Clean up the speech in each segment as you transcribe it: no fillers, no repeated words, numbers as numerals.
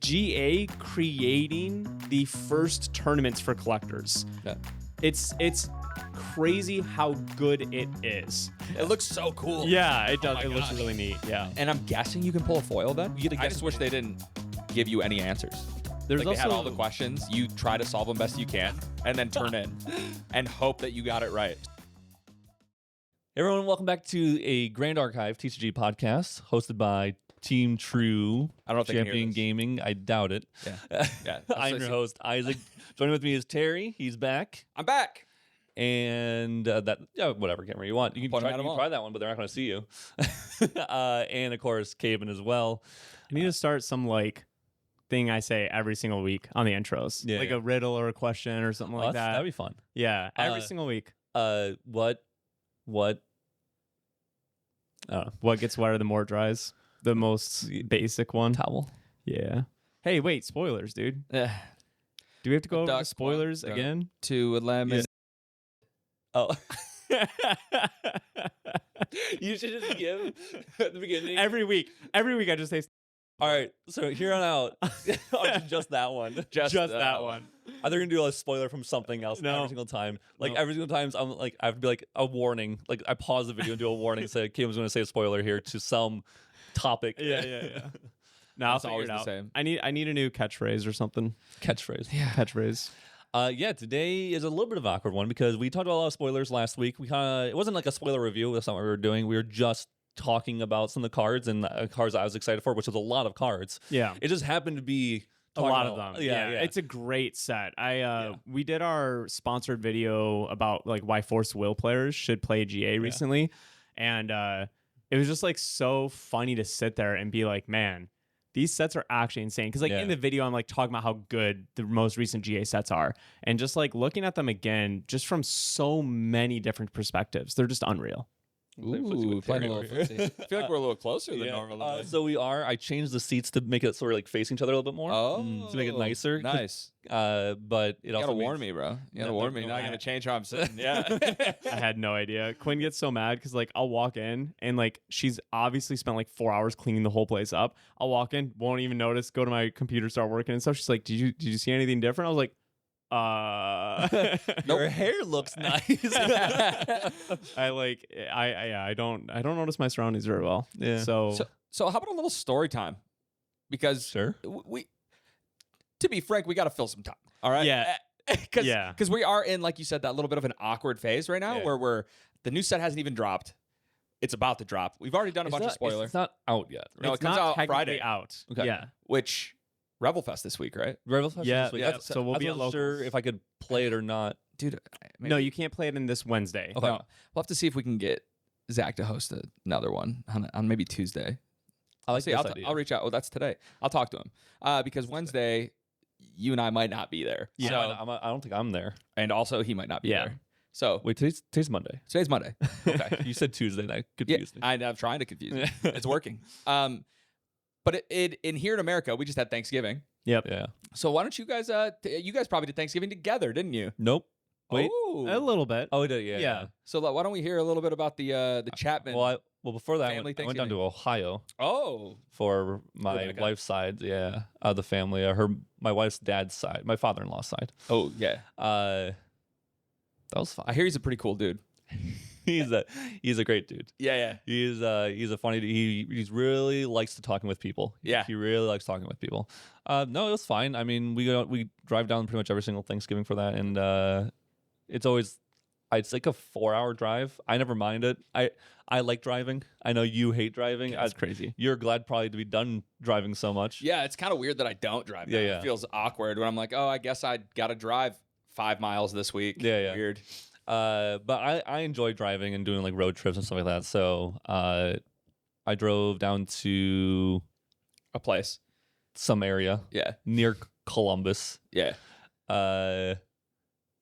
GA creating the first tournaments for collectors. Yeah. It's crazy how good it is. It looks so cool. Yeah, it does. my It looks gosh. really neat. Yeah. And I'm guessing you can pull a foil then? I just wish they didn't give you any answers. There's Like they had also all the questions. You try to solve them best you can and then turn in and hope that you got it right. Hey everyone, welcome back to a Grand Archive TCG podcast hosted by Team True. I don't know if they can hear Champion this. Gaming. I doubt it. Yeah. I'm your host, Isaac. Joining with me is Terry. He's back. I'm back. And whatever camera you want. You can Point 'em try, at 'em you can all. try that one, but they're not going to see you. And of course, Caven as well. I need to start some thing I say every single week on the intros. Yeah, like yeah. a riddle or a question or something like that. That'd be fun. Yeah, every single week. What? What gets wetter the more it dries? The most basic one. Towel. Yeah. Hey, wait, spoilers, dude. Do we have to go over the duck, spoilers duck. again? 2 lemons. Oh. You should just give at the beginning. Every week I just say All right, so here on out, just that one. just that one. Are they gonna do a spoiler from something else No. every single time? Like No. every single time, I'm like, I have to be like a warning. Like I pause the video and do a warning. Say, Kim was gonna say a spoiler here to some topic. Yeah. No, I'll It's figure always it the out. same. I need a new catchphrase or something. Catchphrase. Catchphrase. Today is a little bit of an awkward one because we talked about a lot of spoilers last week. It wasn't like a spoiler review. That's not what we were doing. We were just talking about some of the cards and cards I was excited for, which was a lot of cards. Yeah. It just happened to be A lot of them. Yeah. It's a great set. We did our sponsored video about why Force Will players should play GA recently. And it was just so funny to sit there and be like, man, these sets are actually insane. Because in the video, I'm talking about how good the most recent GA sets are. And just looking at them again, just from so many different perspectives, they're just unreal. Ooh, playing a little footsie. I feel like we're a little closer than normal. So we are. I changed the seats to make it sort of facing each other a little bit more. To make it nicer. Nice. But it You also gotta warn me, bro. You gotta warn me. Not gonna change how I'm sitting. Yeah. I had no idea. Quinn gets so mad because I'll walk in and she's obviously spent 4 hours cleaning the whole place up. I'll walk in, won't even notice, go to my computer, start working and stuff. She's like, did you see anything different? I was like, Your hair looks nice. I don't notice my surroundings very well. Yeah. So how about a little story time? Because Sure. To be frank, we got to fill some time. All right. Yeah. Because we are in, like you said, that little bit of an awkward phase right now Yeah. where the new set hasn't even dropped. It's about to drop. We've already done a bunch of spoilers. It's not out yet. No, it's it comes not out technically Friday. out. Okay. Yeah. Which Revel Fest this week, right? Revel Fest Yeah, this week. yeah, That's- so we'll I be at wasn't sure locals. if I could play it or not. Dude, No, you can't play it in this Wednesday. Okay. No, we'll have to see if we can get Zach to host another one on maybe Tuesday. I like See, this I'll, idea. I'll reach out. Oh, that's today. I'll talk to him because Wednesday, you and I might not be there. Yeah, So, I don't think I'm there. and also he might not be Yeah. there. So Wait, today's Monday. today's Monday. Okay. You said Tuesday. That Yeah, confused me. I'm trying to confuse you. It's working. But in here in America, we just had Thanksgiving. Yep. Yeah. So why don't you guys? You guys probably did Thanksgiving together, didn't you? Nope. Wait. Ooh. A little bit. Oh, we did. Yeah. Yeah. So why don't we hear a little bit about the Chapman? Well, before that, I Family went down to Ohio oh, for my Rebecca. wife's side. Yeah, the family. My wife's dad's side, my father-in-law's side. oh yeah. That was fun. I hear he's a pretty cool dude. he's a great dude. Yeah. He's a funny dude. He's really likes to talking with people. Yeah. He really likes talking with people. No, it was fine. I mean, we drive down pretty much every single Thanksgiving for that, and it's always it's like a 4-hour drive. I never mind it. I like driving. I know you hate driving. That's crazy. You're glad probably to be done driving so much. Yeah, it's kind of weird that I don't drive. Yeah, now. yeah. It feels awkward when I'm like, oh, I guess I got to drive 5 miles this week. Yeah. Weird. But I enjoy driving and doing road trips and stuff like that. So I drove down to A place. some area Yeah. near Columbus. Yeah.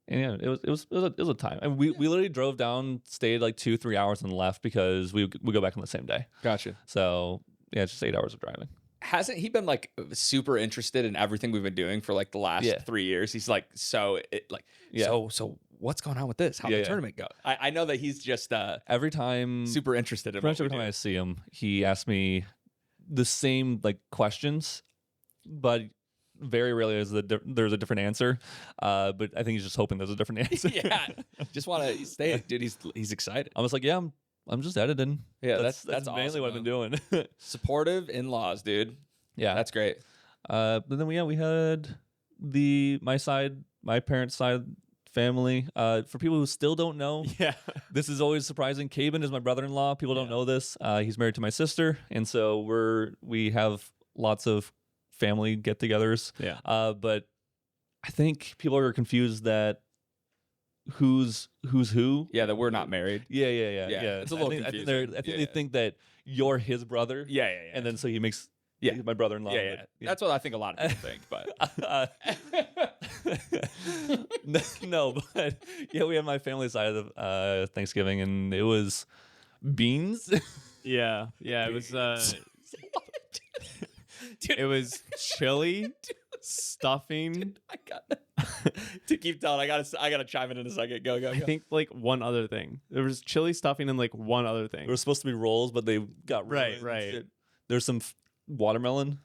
And yeah, it was a time. And we literally drove down, stayed 2-3 hours and left because we go back on the same day. Gotcha. So yeah, it's just 8 hours of driving. Hasn't he been super interested in everything we've been doing for the last 3 years? He's so what's going on with this? How'd the tournament go? I know that he's just Every time, super interested in pretty much what every we time do. I see him, he asks me the same questions but very rarely is there's a different answer. But I think he's just hoping there's a different answer. Yeah, just want to stay, dude. He's excited. I was like, yeah, I'm just editing. Yeah, that's mainly awesome, what I've been doing. Supportive in-laws, dude. Yeah, that's great. But then we had my parents' side family. For people who still don't know, this is always surprising. Caben is my brother-in-law. People don't know this. He's married to my sister, and so we have lots of family get-togethers. Yeah. But I think people are confused that who's who. Yeah, that we're not married. Yeah. It's a little confusing. I think they think that you're his brother. Yeah. And then so he makes my brother-in-law. Yeah. That's what I think a lot of people think. But no, but yeah, we had my family side of Thanksgiving, and it was beans. Yeah. It was. Dude, it was chili, stuffing. Dude, I got to keep telling. I gotta chime in a second. Go. I think like one other thing. There was chili, stuffing, and like one other thing. There were supposed to be rolls, but they got right. There's some watermelon.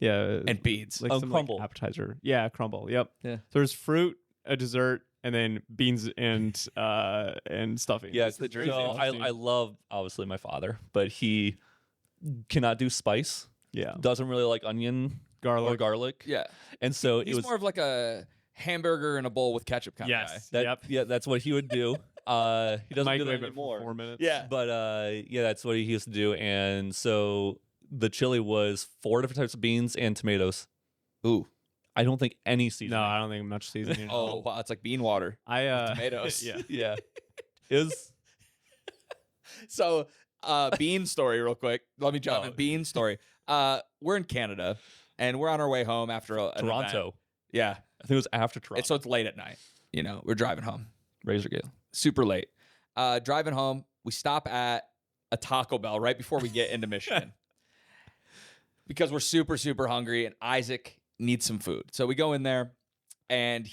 Yeah, and beans. Like some crumble. Like, appetizer. Yeah, crumble. Yep. Yeah. So there's fruit, a dessert, and then beans and stuffing. Yeah, it's the dream. So I love obviously my father, but he cannot do spice. Yeah. Doesn't really like onion, garlic. Yeah. And so he's more of like a hamburger in a bowl with ketchup kind of guy. Yeah, that's what he would do. He doesn't do that anymore. 4 minutes. Yeah. But that's what he used to do. And so the chili was 4 different types of beans and tomatoes. Ooh. I don't think any seasoning. No, I don't think much seasoning. Oh, wow. It's like bean water. Tomatoes. Yeah. It was. So, bean story real quick. Let me jump in. Bean story. We're in Canada, and we're on our way home after an Toronto. event. Yeah. I think it was after Toronto. So it's late at night. We're driving home. Razor Gale. Super late. Driving home, we stop at a Taco Bell right before we get into Michigan. Because we're super, super hungry, and Isaac needs some food. So we go in there, and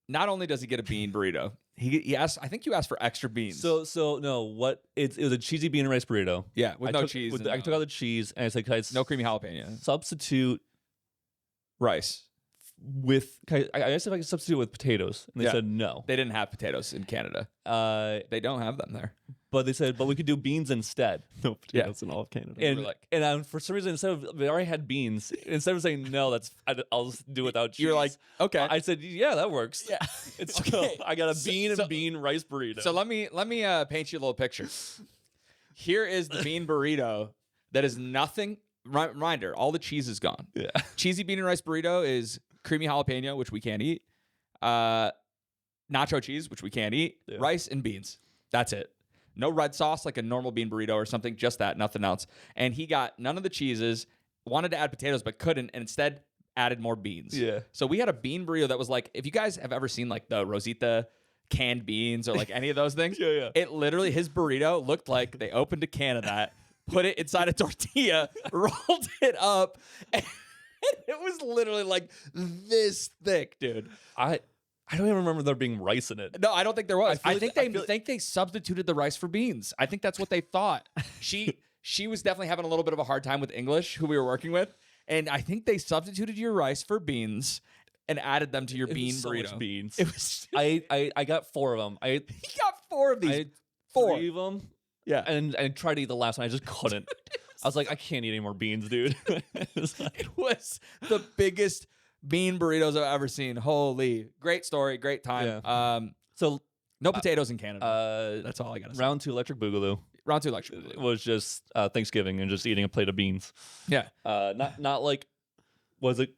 not only does he get a bean burrito, he asked, I think you asked for extra beans. So no, it was a cheesy bean and rice burrito. Yeah, with no cheese. I took out the cheese, and I said, no creamy jalapeno. Substitute rice with. I asked if I could substitute with potatoes, and they said no. They didn't have potatoes in Canada. They don't have them there. But they said, but we could do beans instead. No potatoes in all of Canada. And for some reason, they already had beans. Instead of saying no, I'll just do without cheese. You're like, okay. I said, yeah, that works. Yeah, it's okay. I got a bean rice burrito. So let me paint you a little picture. Here is the bean burrito that is nothing. Reminder: all the cheese is gone. Yeah. Cheesy bean and rice burrito is creamy jalapeno, which we can't eat. Nacho cheese, which we can't eat. Yeah. Rice and beans. That's it. No red sauce like a normal bean burrito or something, just that, nothing else. And he got none of the cheeses, wanted to add potatoes, but couldn't, and instead added more beans. Yeah. So we had a bean burrito that was like, if you guys have ever seen like the Rosita canned beans or like any of those things, it literally, his burrito looked like they opened a can of that, put it inside a tortilla, rolled it up, and it was literally like this thick, dude. I don't even remember there being rice in it. No, I don't think there was. I think they substituted the rice for beans. I think that's what they thought. She was definitely having a little bit of a hard time with English, who we were working with, and I think they substituted your rice for beans and added them to your bean burrito. So much beans. It was. I got 4 of them. He got 4 of these. I had 4 3 of them. Yeah, and I tried to eat the last one. I just couldn't. I was like, I can't eat any more beans, dude. It was the biggest bean burritos I've ever seen. Holy, great story, great time. Yeah. So no potatoes in Canada. That's all I gotta say. Round 2 Electric Boogaloo. Round 2 Electric Boogaloo was just Thanksgiving and just eating a plate of beans. Yeah. Not like, was it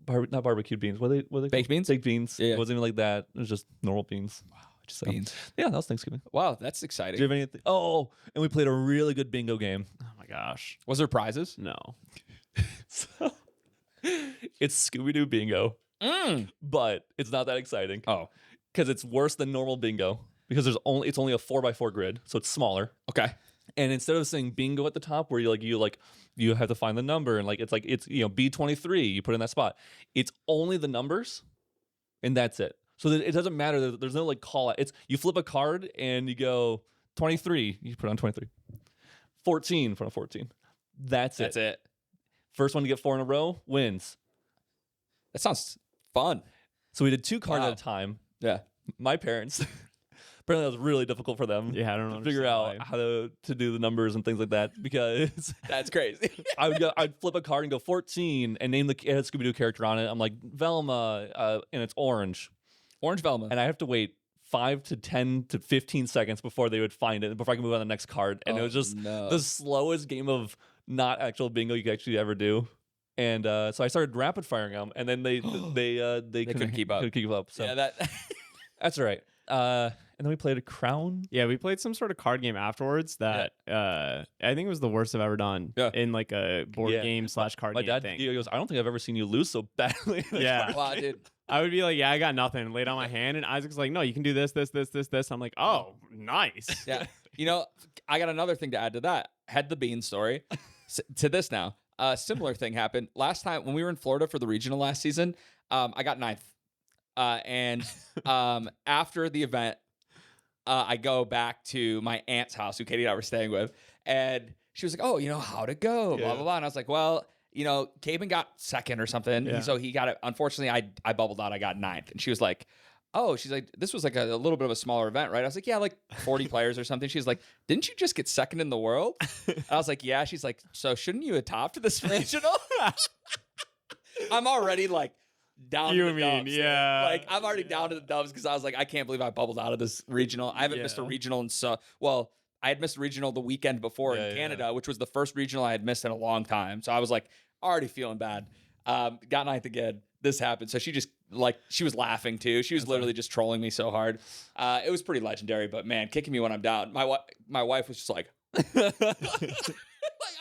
not barbecued beans? Were they baked beans? Baked beans. Yeah. It wasn't even like that. It was just normal beans. Wow, just beans. Yeah, that was Thanksgiving. Wow, that's exciting. Do you have anything? Oh, and we played a really good bingo game. Oh my gosh. Was there prizes? No. So, it's Scooby-Doo bingo. But it's not that exciting. Oh, because it's worse than normal bingo because it's only a 4x4 grid, so it's smaller. Okay. And instead of saying bingo at the top, where you have to find the number and it's B23, you put in that spot. It's only the numbers, and that's it. So it doesn't matter. There's no call out. It's you flip a card and you go 23. You put on 23. 14 for a 14. That's it. First one to get 4 in a row wins. That sounds fun. So we did 2 cards at a time. Yeah. My parents, apparently that was really difficult for them. Yeah, I don't know. To figure out how to do the numbers and things like that because That's crazy. I'd flip a card and go 14 and name it had a Scooby-Doo character on it. I'm like Velma, and it's orange. Orange Velma. And I have to wait 5 to 10 to 15 seconds before they would find it, before I can move on to the next card. And it was just the slowest game of not actual bingo you could actually ever do. And so I started rapid firing them, and then they couldn't keep up. So Yeah, that's all right. And then we played a Crown. Yeah, we played some sort of card game afterwards that I think it was the worst I've ever done in like a board game / card My game dad thing. he goes, I don't think I've ever seen you lose so badly. Yeah. wow, dude. I would be like, yeah, I got nothing. Laid on my hand, and Isaac's like, no, you can do this, this, this, this, this. I'm like, oh, nice. Yeah. You know, I got another thing to add to that. Had the bean story. To this now. Similar thing happened last time when we were in Florida for the regional last season. I got 9th. And after the event, I go back to my aunt's house, who Katie and I were staying with, and she was like, "Oh, how'd it go?" Blah blah blah. And I was like, "Well, Caben got 2nd or something, Yeah. so he got it. Unfortunately, I bubbled out. I got 9th." And she was like, "Oh," she's like, "This was like a little bit of a smaller event, right?" I was like, "Yeah, like 40 players or something." She's like, "Didn't you just get 2nd in the world?" And I was like, "Yeah." She's like, "So shouldn't you have topped this regional?" I'm already like down to the dubs. Yeah. Like I'm already down to the dubs because I was like, I can't believe I bubbled out of this regional. I haven't missed a regional I had missed a regional the weekend before in Canada, which was the first regional I had missed in a long time. So I was like already feeling bad. Got 9th again. This happened. So she just she was laughing too. She was literally just trolling me so hard. It was pretty legendary, but man, kicking me when I'm down. My wife was just like,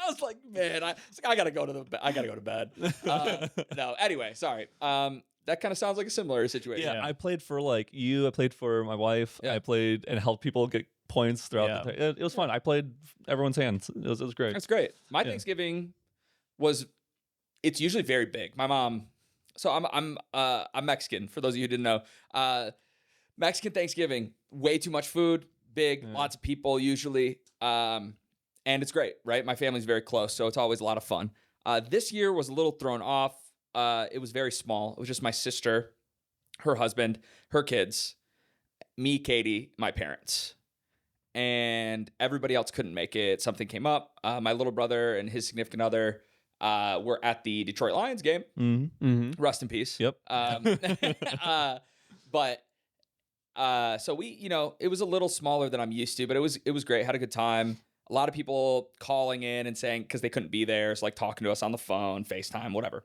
I was like, man, I gotta go to bed. No, anyway, sorry. That kind of sounds like a similar situation. Yeah, I played for you. I played for my wife. Yeah. I played and helped people get points throughout the time. It was fun. I played everyone's hands. It was great. That's great. My Thanksgiving it's usually very big. My mom, so I'm Mexican, for those of you who didn't know. Mexican Thanksgiving, way too much food, big, lots of people usually. And it's great, right? My family's very close, so it's always a lot of fun. This year was a little thrown off. It was very small. It was just my sister, her husband, her kids, me, Katie, my parents. And everybody else couldn't make it. Something came up. My little brother and his significant other were at the Detroit Lions game. Mm-hmm. Mm-hmm. Rest in peace. Yep. But so we, it was a little smaller than I'm used to, but it was great. Had a good time. A lot of people calling in and saying, because they couldn't be there, so talking to us on the phone, FaceTime, whatever.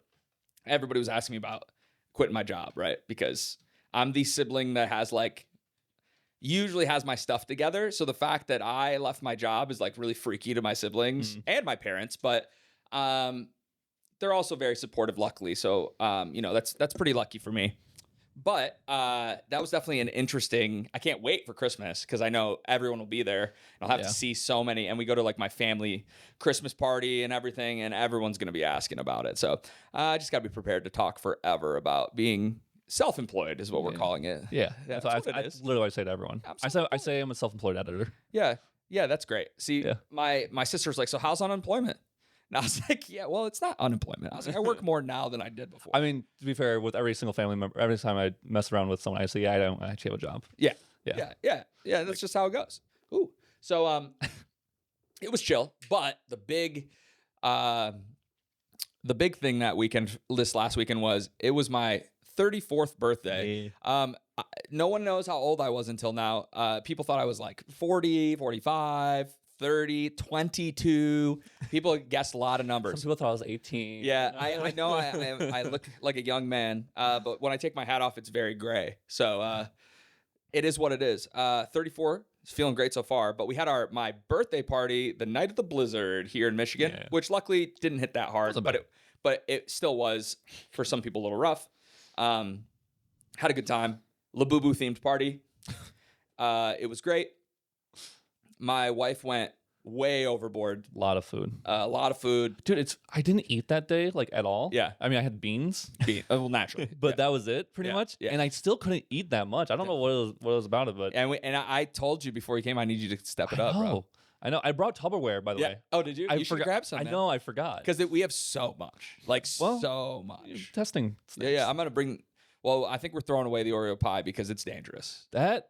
Everybody was asking me about quitting my job, right? Because I'm the sibling that usually has my stuff together. So the fact that I left my job is really freaky to my siblings and my parents, but they're also very supportive, luckily. So, that's pretty lucky for me. But that was definitely an interesting. I can't wait for Christmas because I know everyone will be there. And I'll have to see so many. And we go to my family Christmas party and everything, and everyone's going to be asking about it. So I just got to be prepared to talk forever about being self-employed, is what we're calling it. Yeah, that's what it I is. literally say to everyone. I say I'm a self-employed editor. Yeah, that's great. See, my sister's like, so how's unemployment? And I was like, yeah, well, it's not unemployment. I was like, I work more now than I did before. I mean, to be fair, with every single family member, every time I mess around with someone, I say, yeah, I don't actually have a job. Yeah. That's just how it goes. Ooh. So it was chill, but the big thing this last weekend was it was my 34th birthday. No one knows how old I was until now. People thought I was 40, 45. 30, 22. People guessed a lot of numbers. Some people thought I was 18. Yeah, I know I look like a young man, but when I take my hat off, it's very gray. So it is what it is. 34 is feeling great so far, but we had my birthday party the night of the blizzard here in Michigan, which luckily didn't hit that hard, but it still was, for some people, a little rough. Had a good time. Labubu themed party. It was great. My wife went way overboard. A lot of food. Dude, I didn't eat that day at all. Yeah. I mean, I had beans. Well, naturally. But that was it pretty much. Yeah. And I still couldn't eat that much. I don't know what it was about it, but and I told you before you came, I need you to step it up, bro. I know. I brought Tupperware, by the way. Oh, did you? I You should forgot. grab some. I know. I forgot. Because we have so much. Like, Well, so much. Testing. Yeah. I'm going to bring. Well, I think we're throwing away the Oreo pie because it's dangerous. That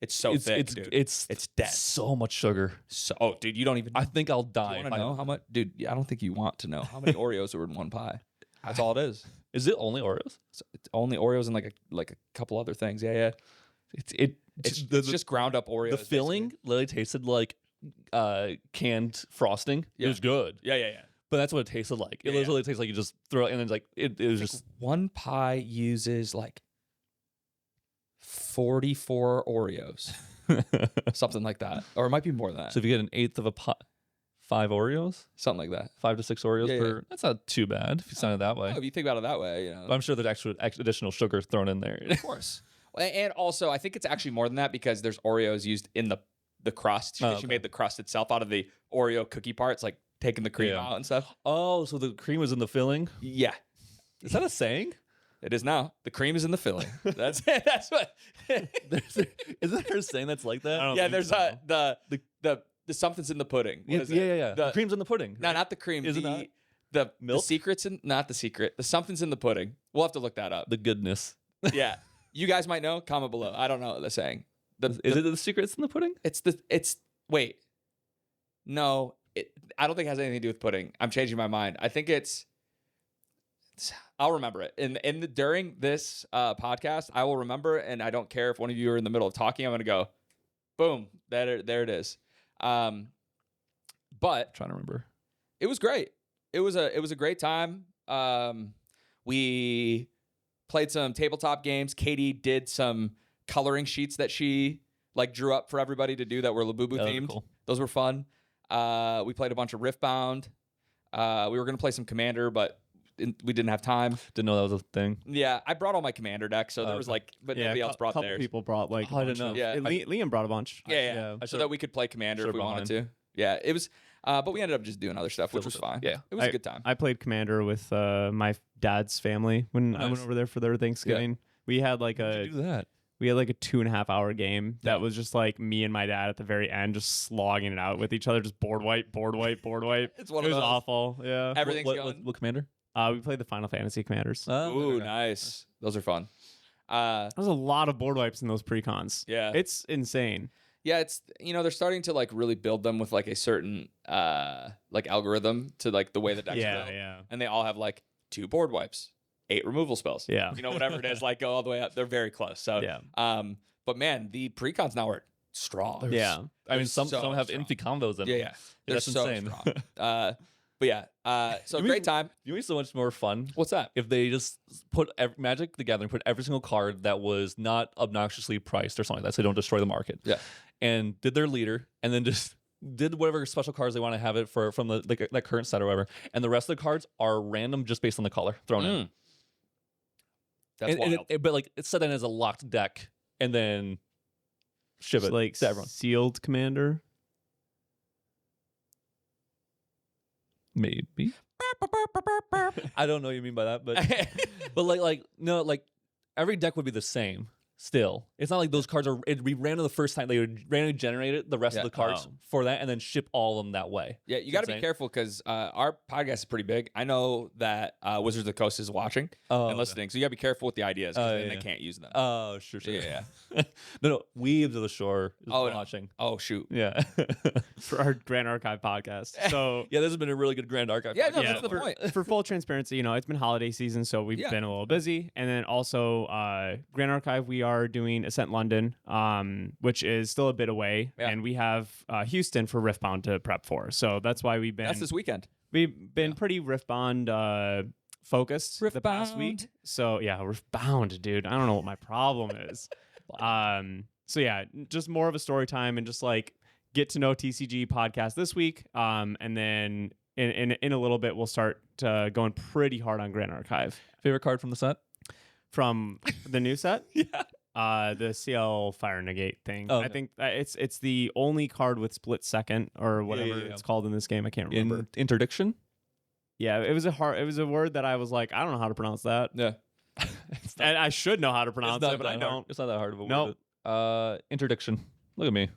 It's so thick, dude. It's dead. so much sugar. So, dude, you don't even. I think I'll do die. you want to know how much? Dude, I don't think you want to know how many Oreos are in one pie. That's all it is. Is it only Oreos? It's only Oreos and like a couple other things. Yeah. It's just ground up Oreos. The filling literally tasted like canned frosting. Yeah. It was good. Yeah. But that's what it tasted like. It literally tastes like you just throw it and then it's like it was just one pie uses like 44 Oreos, something like that, or it might be more than that. so if you get an eighth of a pie, 5 Oreos, Something like that. 5 to 6 Oreos Yeah, per. yeah. That's not too bad if you sound it that way. Oh, if you think about it that way, you know. But I'm sure there's actual additional sugar thrown in there. Of course. And also, I think it's actually more than that because there's Oreos used in the crust. She okay. made the crust itself out of the Oreo cookie parts, like taking the cream Yeah. out and stuff. Oh, so the cream was in the filling? Yeah, Is that a saying? it is now. The cream is in the filling. That's it. That's what. Isn't there a saying that's like that? I don't Yeah, think there's so. the something's in the pudding. What Yeah, is it? yeah. The The- cream's in the pudding. No, not the cream. Is it the, not? the Milk? secret's in, not the secret. The something's in the pudding. We'll have to look that up. The goodness. Yeah, you guys might know. Comment below. I don't know what they're saying. Is it the secrets in the pudding? Wait. No, I don't think it has anything to do with pudding. I'm changing my mind. I think I'll remember it. During this podcast, I will remember, and I don't care if one of you are in the middle of talking. I'm gonna go, boom, there it is. But trying to remember. it was great. It was a great time. We played some tabletop games. Katie did some coloring sheets that she like drew up for everybody to do that were Labubu themed. Cool. Those were fun. We played a bunch of Riftbound. We were gonna play some Commander, but we didn't have time. Didn't know that was a thing. Yeah, I brought all my Commander decks, so there was Okay. but nobody else brought couple theirs. people brought like. Oh, I a didn't bunch know. of- Yeah, Liam brought a bunch. Yeah. I So that we could play Commander if should've we brought wanted to. Yeah, it was. But we ended up just doing other stuff, which was fine. Yeah. It was a good time. I played Commander with my dad's family when I went Nice. over there for their Thanksgiving. We had like How'd you do that? We had like a 2.5 hour game that was just like me and my dad at the very end, just slogging it out with each other, just board wipe. It's one It of was those. awful. Yeah. Everything's what, going. what commander? We played the Final Fantasy commanders. Ooh, Okay. nice. Those are fun. There's a lot of board wipes in those pre-cons. Yeah. It's insane. Yeah, it's they're starting to like really build them with like a certain like algorithm to like the way the decks go. Yeah. And they all have like 2 board wipes, 8 removal spells. Yeah. Whatever it is, like go all the way up. They're very close. So Yeah. but man, the precons now are strong. Yeah. I mean, some so have strong. infi combos in Yeah, them. yeah. They're That's so insane. strong. But yeah, so You great mean- time. You know what's so much more fun? What's that? If they just put Magic the Gathering, put every single card that was not obnoxiously priced or something like that, so they don't destroy the market. Yeah. And did their leader, and then just did whatever special cards they want to have it for from that current set or whatever, and the rest of the cards are random just based on the color thrown in. That's And wild. but like it's set in as a locked deck, and then ship It's it like to everyone. sealed commander. Maybe. I don't know what you mean by that, but like every deck would be the same. Still, it's not like those cards are. It'd be random the first time they would randomly generate it, the rest Yeah. of the cards Oh. for that, and then ship all of them that way. Yeah, you got to be insane. careful because our podcast is pretty big. I know that Wizards of the Coast is watching and listening, so you got to be careful with the ideas because then yeah. they can't use them. Oh, sure. Yeah. no, Weaves of the Shore is Oh, no. watching. Oh shoot. Yeah. For our Grand Archive podcast. So Yeah, this has been a really good Grand Archive. Yeah, no, podcast. that's the for, point. for full transparency, it's been holiday season, so we've Yeah. been a little busy. And then also, Grand Archive, we are doing Ascent London, which is still a bit away, Yeah. and we have Houston for Riftbound to prep for. So that's why we've That's this weekend. been pretty Riftbound focused the past week. Riftbound. So yeah, Riftbound, dude. I don't know what my problem is. So yeah, just more of a story time and just like get to know TCG podcast this week. And then in a little bit we'll start going pretty hard on Grand Archive Favorite card from the set? from the new set. Yeah. The CL Fire Negate thing. Oh, I okay. think it's the only card with split second or whatever yeah. it's called in this game. I can't remember. Interdiction? Yeah, it was a word that I was like, I don't know how to pronounce that. Yeah. And I should know how to pronounce it, but I that hard. don't. It's not that hard of a Nope. word. Interdiction. Look at me.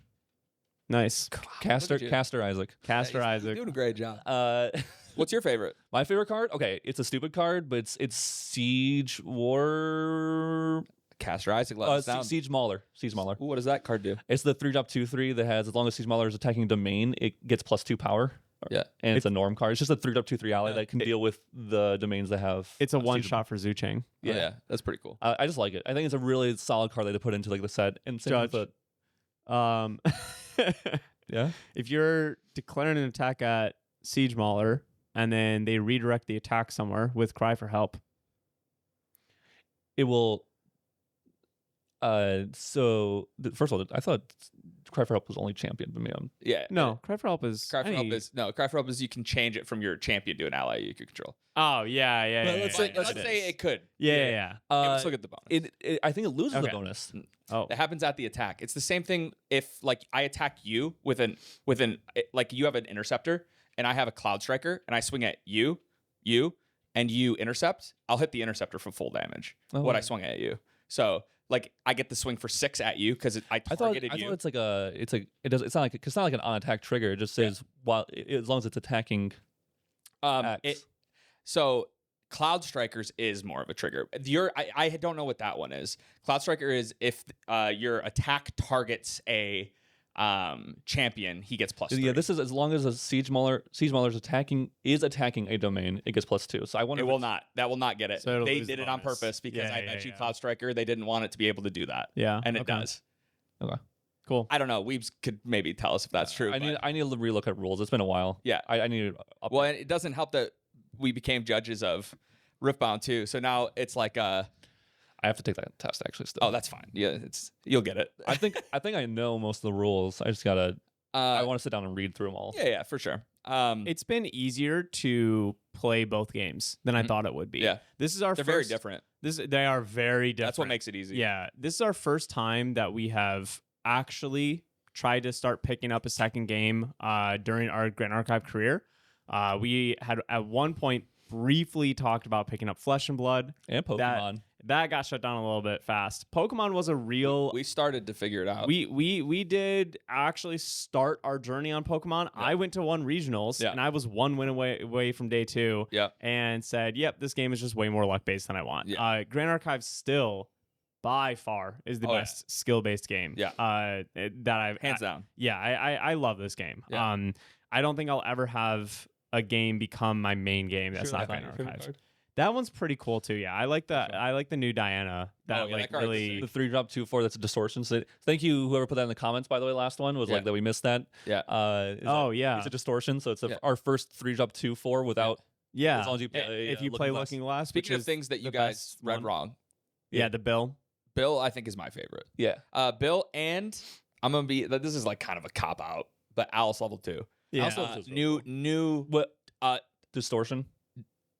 Nice. Caster you. Isaac. Caster You're Isaac. doing a great job. Uh, What's your favorite? my favorite card? Okay, it's a stupid card, but it's Siege War. Caster Isaac. Let us down. Siege Mauler. Ooh, what does that card do? It's the 3-drop 2/3 that has, as long as Siege Mauler is attacking domain, it gets +2 power. Yeah. And it's a norm card. It's just a 3-drop 2/3 ally that can deal with the domains that have. It's a Siege- one-shot for Zuchang. Yeah. Yeah, that's pretty cool. I just like it. I think it's a really solid card that they put into like the set. And same with Judge. the- yeah. If you're declaring an attack at Siege Mauler and then they redirect the attack somewhere with Cry for Help. It will. First of all, I thought Cry for Help was only champion, but Yeah. No, Cry for Help is... Cry for Help is you can change it from your champion to an ally you can control. Oh, yeah. But yeah, let's Let's say it could. Yeah. Let's look at the bonus. I think it loses Okay. the bonus. Oh. That happens at the attack. It's the same thing if like I attack you with an like you have an interceptor and I have a Cloud Striker and I swing at you, and you intercept. I'll hit the interceptor for full damage. What I swung at you. So like I get the swing for 6 at you because I targeted you. I thought it's not like an on attack trigger. It just says as long as it's attacking. So Cloud Strikers is more of a trigger. I don't know what that one is. Cloud Striker is if your attack targets a champion, he gets +3. Yeah, this is as long as a Siege Mauler is attacking a domain, it gets +2. So I wonder. That will not get it. So they lose did the it on bonus. purpose because Yeah, I bet you Cloud Striker. They didn't want it to be able to do that. Yeah. And it okay. does. Okay. Cool. I don't know. Weebs could maybe tell us if that's true. I need to relook at rules. It's been a while. Yeah. I need to. Well, and it doesn't help that we became judges of Riftbound too. So now it's like I have to take that test actually. Still. oh, that's fine. Yeah, you'll get it. I think I know most of the rules. I just gotta. I want to sit down and read through them all. Yeah, for sure. It's been easier to play both games than I thought it would be. Yeah. This is our They're first, very different. They are very different. That's what makes it easy. Yeah. This is our first time that we have actually tried to start picking up a second game during our Grand Archive career. We had at one point briefly talked about picking up Flesh and Blood. And Pokemon. That got shut down a little bit fast. Pokemon was a real... We started to figure it out. We did actually start our journey on Pokemon. Yeah. I went to one regionals, and I was 1 win away from day 2. Yeah. And said, "Yep, this game is just way more luck based than I want." Yeah. Grand Archive still, by far, is the best skill based game. Yeah. That I've hands down. Yeah, I love this game. Yeah. I don't think I'll ever have a game become my main game that's not Grand Archive. That one's pretty cool too. Yeah, I like the I like the new Diana. That that card really is The 3-drop 2/4 that's a distortion. So thank you whoever put that in the comments. By the way, last one was like that we missed that. Yeah. It's a distortion. So it's our first 3-drop 2/4 without. Yeah. As long as you play, if you play Looking Glass. Speaking which of is things that you the guys best read one. wrong, Yeah, the Bill. Bill I think is my favorite. Yeah. Bill and I'm gonna be. This is like kind of a cop out, but Alice level 2. Yeah. Alice level 2 is really New. What? Distortion.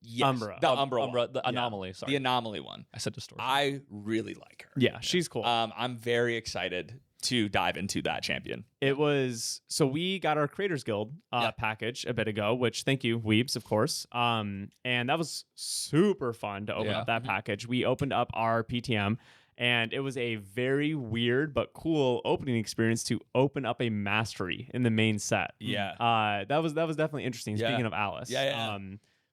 Yes, Umbra. the Umbra one. The anomaly. Sorry, The anomaly one. I said distortion. I really like her. Yeah, she's cool. I'm very excited to dive into that champion. It was so we got our Creators Guild package a bit ago, which thank you, Weebs, of course. And that was super fun to open up that package. We opened up our PTM, and it was a very weird but cool opening experience to open up a mastery in the main set. Yeah. That was definitely interesting. Yeah. Speaking of Alice, Yeah.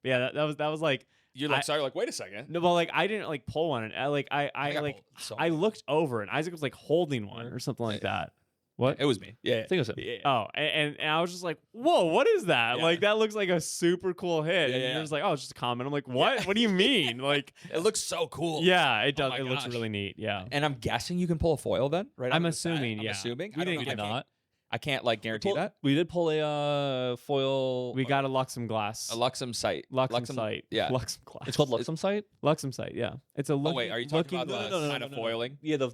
that was like. You're like, sorry, like, wait a second. No, but like I didn't like pull one, and I looked over, and Isaac was like holding one or something like that. What? It was me. Yeah. I think it was him. Oh, and I was just like, whoa, what is that? Yeah. Like that looks like a super cool hit. Yeah, And yeah. you're just like, oh, it's just a comment. I'm like, what? What do you mean? Like, It looks so cool. yeah, it does. my It looks gosh. really neat. Yeah. And I'm guessing you can pull a foil then, right? I'm out of the set? assuming, I'm yeah. assuming. We I don't didn't know. get not. I can't like guarantee that. We did pull a foil. We got a Luxem glass. A Luxem site. Luxem site. Yeah. Luxem glass. It's called Luxem Sight. Luxem site. Yeah. It's a Oh wait, are you talking about the no, kind of foiling? Yeah, the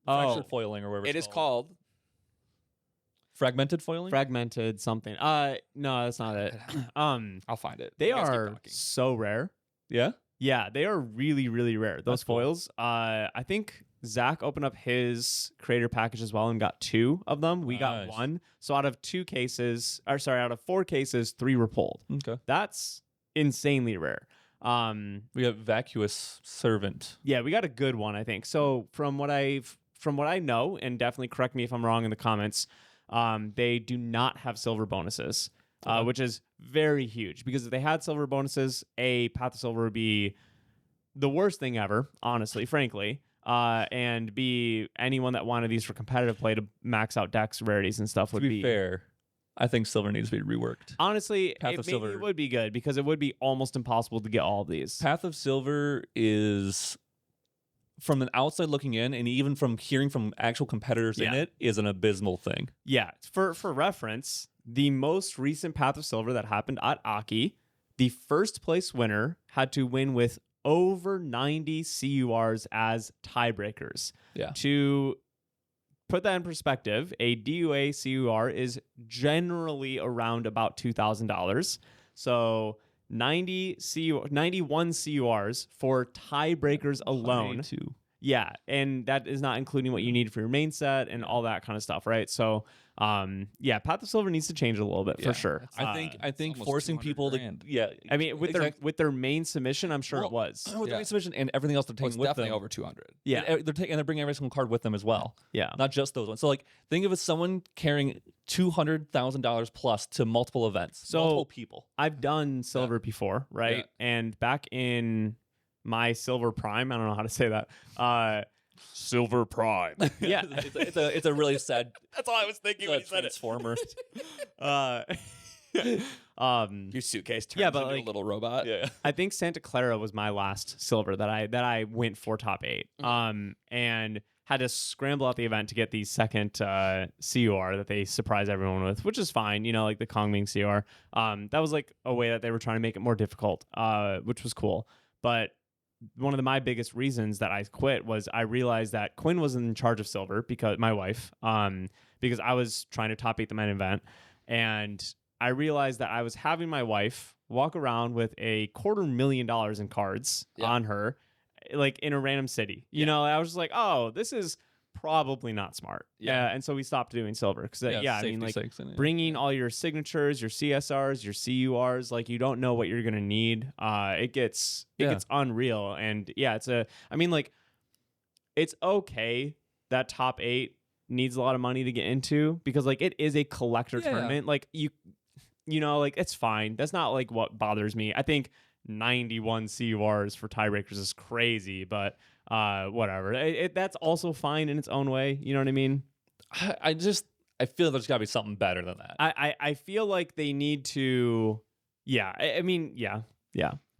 fractured foiling or whatever. It it's is called. fragmented foiling. fragmented something. No, that's not it. I'll find it. They You guys keep are talking. so rare. Yeah. Yeah, they are really, really rare. Those That's cool. foils. I think Zach opened up his creator package as well and got 2 of them. We got Nice. 1. So out of 4 cases, 3 were pulled. Okay. That's insanely rare. We got vacuous servant. Yeah, we got a good one, I think. So from what I know, and definitely correct me if I'm wrong in the comments, they do not have silver bonuses, which is very huge because if they had silver bonuses, Path of Silver would be the worst thing ever, honestly, frankly. And B, anyone that wanted these for competitive play to max out decks, rarities, and stuff would To be fair, I think silver needs to be reworked. Honestly, Path of Silver it would be good because it would be almost impossible to get all of these. Path of Silver is, from an outside looking in, and even from hearing from actual competitors in it, is an abysmal thing. Yeah. For reference, the most recent Path of Silver that happened at Aki, the first place winner had to win with over 90 CURs as tiebreakers. Yeah. To put that in perspective, a DUA CUR is generally around about $2,000. So 91 CURs for tiebreakers alone. 92. Yeah, and that is not including what you need for your main set and all that kind of stuff, right? So, Path of Silver needs to change a little bit for sure. I think forcing people grand. to I mean, with their main submission, I'm sure it was. with the main submission and everything else they're taking It's with definitely them. over 200. Yeah, And they're bringing every single card with them as well. Yeah, Not just those ones. So like, think of it as someone carrying $200,000 plus to multiple events, multiple people. I've done Silver before, right? Yeah. And back in my Silver Prime, I don't know how to say that. Silver Prime. Yeah, it's a really sad. that's all I was thinking when you said it. Transformer. Your suitcase turns but into like- a little robot. Yeah. I think Santa Clara was my last silver that I went for top 8. And had to scramble out the event to get the second CUR that they surprise everyone with, which is fine, like the Kongming CUR. That was like a way that they were trying to make it more difficult, which was cool. But one of my biggest reasons that I quit was I realized that Quinn was in charge of silver, because my wife, because I was trying to top 8 the main event, and I realized that I was having my wife walk around with $250,000 in cards on her, like in a random city. I was just like, oh, this is probably not smart. Yeah. And so we stopped doing silver because I mean, like bringing all your signatures, your CSRs, your CURs, like you don't know what you're gonna need. It gets unreal. And it's okay that top 8 needs a lot of money to get into because like it is a collector tournament. Like like it's fine. That's not like what bothers me. I think 91 CURs for tiebreakers is crazy, but whatever. That's also fine in its own way. You know what I mean? I feel there's got to be something better than that. I feel like they need to. Yeah.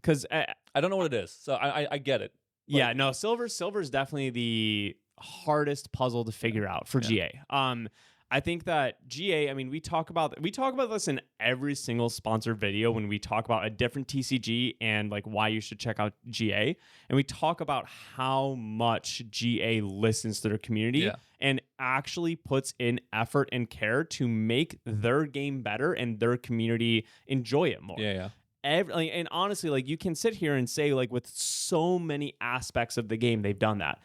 Because I don't know what it is, so I get it. no, silver's definitely the hardest puzzle to figure out for GA. I think that GA, I mean, we talk about this in every single sponsored video when we talk about a different TCG and like why you should check out GA. And we talk about how much GA listens to their community and actually puts in effort and care to make their game better and their community enjoy it more. And honestly, like you can sit here and say like with so many aspects of the game, they've done that.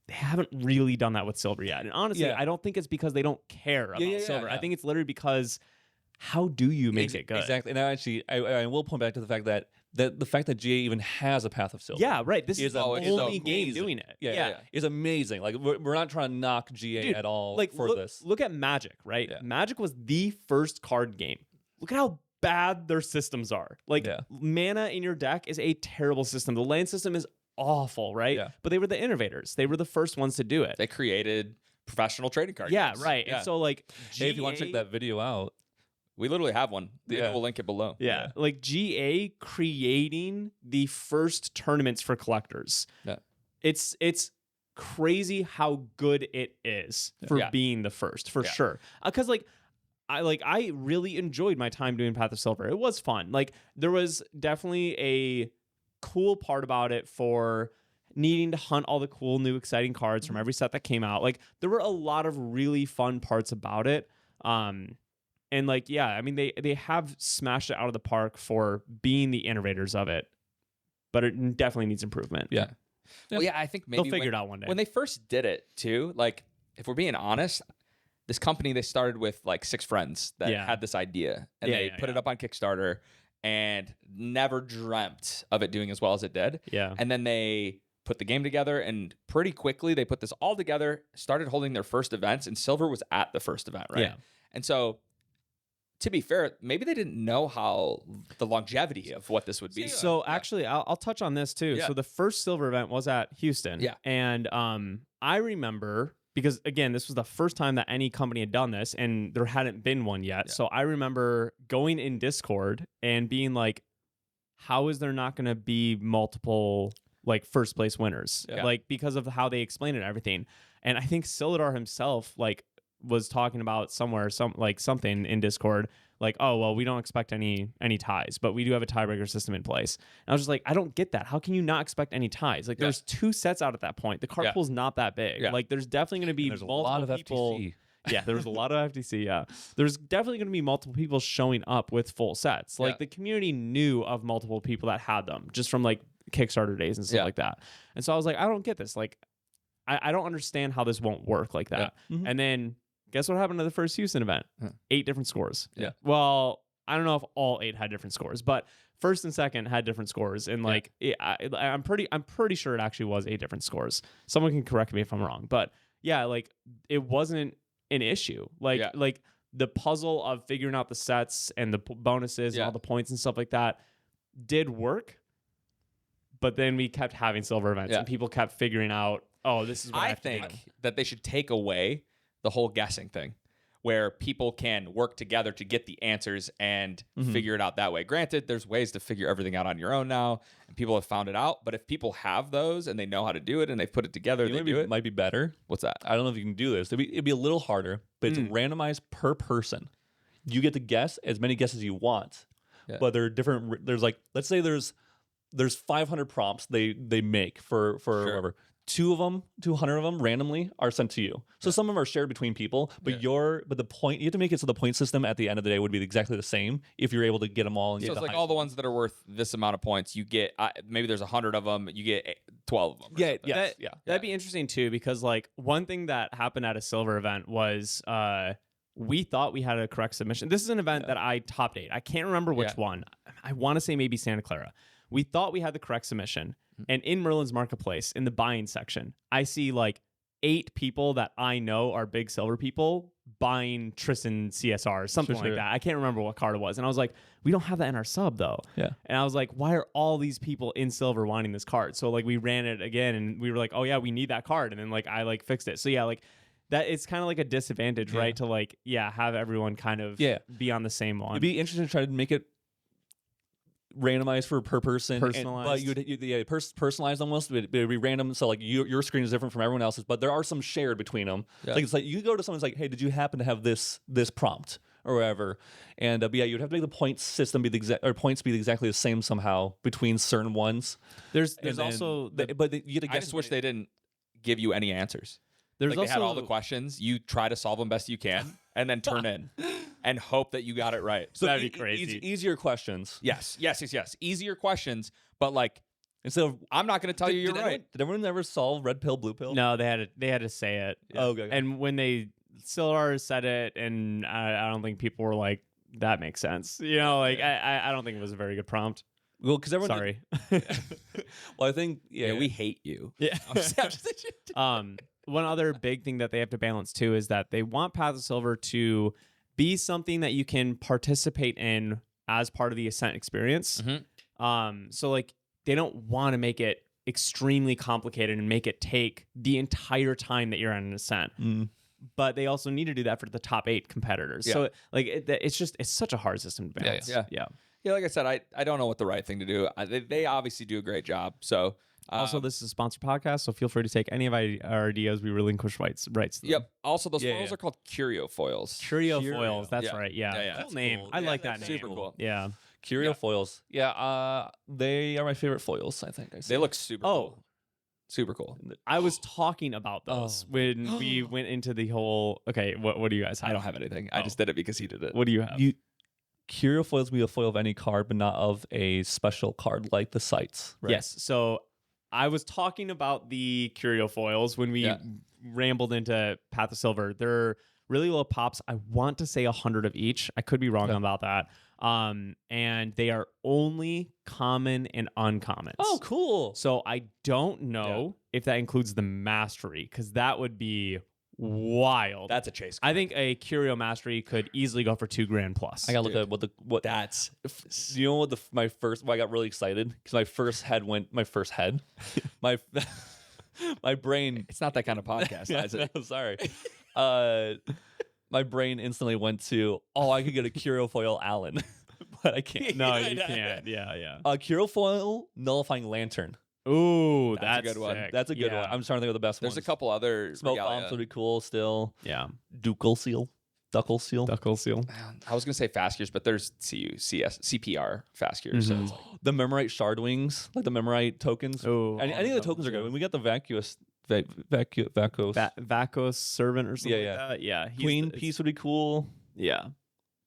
They haven't really done that with silver yet. And honestly, I don't think it's because they don't care about silver. I think it's literally because how do you make it good? Exactly. And I will point back to the fact that the fact that GA even has a Path of Silver. Yeah, right. This is the only game amazing. doing it. Yeah. It's amazing. Like we're not trying to knock GA at all for this. Look at Magic, right? Yeah. Magic was the first card game. Look at how bad their systems are. Like mana in your deck is a terrible system. The land system is awful, right? Yeah. But they were the innovators. They were the first ones to do it. They created professional trading card games. Right. Yeah. And so like hey, if you want to check that video out, we literally have one. We'll link it below. Yeah. Like GA creating the first tournaments for collectors. Yeah. It's crazy how good it is for being the first, for sure. Because I really enjoyed my time doing Path of Silver. It was fun. Like there was definitely a cool part about it for needing to hunt all the cool new exciting cards from every set that came out. Like there were a lot of really fun parts about it. And like, I mean, they have smashed it out of the park for being the innovators of it, but it definitely needs improvement. Yeah. Well, I think maybe they'll figure it out one day. When they first did it too, like if we're being honest, this company, they started with like 6 friends that had this idea and they put it up on Kickstarter and never dreamt of it doing as well as it did. Yeah. And then they put the game together and pretty quickly they put this all together, started holding their first events, and Silver was at the first event, right? Yeah. And so, to be fair, maybe they didn't know how the longevity of what this would be. So actually, I'll touch on this too. Yeah. So the first silver event was at Houston. Yeah. And I remember, because again, this was the first time that any company had done this, and there hadn't been one yet. Yeah. So I remember going in Discord and being like, how is there not going to be multiple like first place winners? Yeah. Like, because of how they explained it and everything. And I think Silidar himself like was talking about something in Discord, like, oh well, we don't expect any ties, but we do have a tiebreaker system in place. And I was just like, I don't get that. How can you not expect any ties? Like, there's 2 sets out at that point. The card pool's not that big. Yeah. Like, there's definitely going to be There's a multiple lot of people. FTC. Yeah, there was a lot of FTC. Yeah, there's definitely going to be multiple people showing up with full sets. Like, the community knew of multiple people that had them just from like Kickstarter days and stuff like that. And so I was like, I don't get this. Like, I don't understand how this won't work like that. Yeah. And then guess what happened to the first Houston event? 8 different scores. Yeah. Well, I don't know if all 8 had different scores, but first and second had different scores. And like, I'm pretty sure it actually was 8 different scores. Someone can correct me if I'm wrong, but yeah, like it wasn't an issue. Like, like the puzzle of figuring out the sets and the bonuses and all the points and stuff like that did work. But then we kept having silver events and people kept figuring out, oh, this is what I have to do. That they should take away the whole guessing thing, where people can work together to get the answers and figure it out that way. Granted, there's ways to figure everything out on your own now, and people have found it out. But if people have those and they know how to do it and they've put it together, they do it. Might be better. What's that? I don't know if you can do this. It'd be a little harder, but it's randomized per person. You get to guess as many guesses as you want, but there are different. There's like, let's say there's 500 prompts they make for whoever. 200 of them randomly are sent to you. So some of them are shared between people, but but the point, you have to make it so the point system at the end of the day would be exactly the same if you're able to get them all. And so it's like all the ones that are worth this amount of points, you get, maybe there's 100 of them, you get 12 of them. That'd be interesting too, because like one thing that happened at a silver event was we thought we had a correct submission. This is an event that I top 8. I can't remember which one. I want to say maybe Santa Clara. We thought we had the correct submission. And in Merlin's Marketplace, in the buying section, I see like 8 people that I know are big silver people buying Tristan CSR or something like that. I can't remember what card it was. And I was like, we don't have that in our sub though. Yeah. And I was like, why are all these people in silver wanting this card? So like we ran it again and we were like, oh yeah, we need that card. And then like I like fixed it. So yeah, like that it's kind of like a disadvantage, right? To like, have everyone kind of be on the same one. It'd be interesting to try to make it randomized per person, personalized, but you'd personalized almost. It'd be random, so like your screen is different from everyone else's, but there are some shared between them. Like it's like you go to someone's like, hey, did you happen to have this prompt or whatever? And but you'd have to make the point system be points be exactly the same somehow between certain ones. There's also but you I just wish they didn't give you any answers. There's like also they had all the questions. You try to solve them best you can, and then turn in and hope that you got it right. So that'd be crazy. Easier questions. Yes. Easier questions, but like instead of I'm not going to tell you you're right. Did everyone ever solve red pill, blue pill? No, they had to say it. Yeah. Oh, okay. And when they Silidar said it, and I don't think people were like, that makes sense. You know, like I don't think it was a very good prompt. Well, because everyone. Sorry. Well, I think we hate you. Yeah. One other big thing that they have to balance too is that they want Path of Silver to be something that you can participate in as part of the Ascent experience. So like they don't want to make it extremely complicated and make it take the entire time that you're on an Ascent. But they also need to do that for the top 8 competitors. So like it's such a hard system to balance. Yeah. Like I said, I don't know what the right thing to do. They obviously do a great job. So. Also, this is a sponsored podcast, so feel free to take any of our ideas. We relinquish rights to them. Yep. Also, those foils are called curio foils. Curio foils. That's right. Yeah. Cool name. Cool. I like that name. Super cool. Yeah. Curio foils. Yeah. They are my favorite foils. I think. They look super cool. Super cool. I was talking about those when we went into the whole. Okay, what do you guys have? I don't have anything. I just did it because he did it. What do you have? Curio foils be a foil of any card, but not of a special card like the sites. Right? Yes. So I was talking about the curio foils when we rambled into Path of Silver. They're really low pops. I want to say 100 of each. I could be wrong about that. And they are only common and uncommons. Oh, cool. So I don't know if that includes the mastery, because that would be wild. That's a chase. I think a Curio Mastery could easily go for $2,000 plus. I gotta look at what That's you know what my first why I got really excited because my first head my my brain. It's not that kind of podcast, Isaac. I'm sorry. My brain instantly went to I could get a Curio Foil Allen, but I can't. No, you can't. Yeah. A Curio Foil Nullifying Lantern. Ooh, That's a that's good one. sick. That's a good Yeah. one. I'm trying to think of the best ones. There's a couple other Smoke regalia. bombs would be cool still. Yeah. Ducal seal. Duckle seal. Duckle seal. I was gonna say fast gears, but there's CPR fast gears. So it's like, The Memorite shard wings, like the Memorite tokens. Oh, Any of the tokens are good. When we got the Vacuous, Vacos. Vacos servant or something Yeah, like that. Yeah. Queen piece would be cool. Yeah.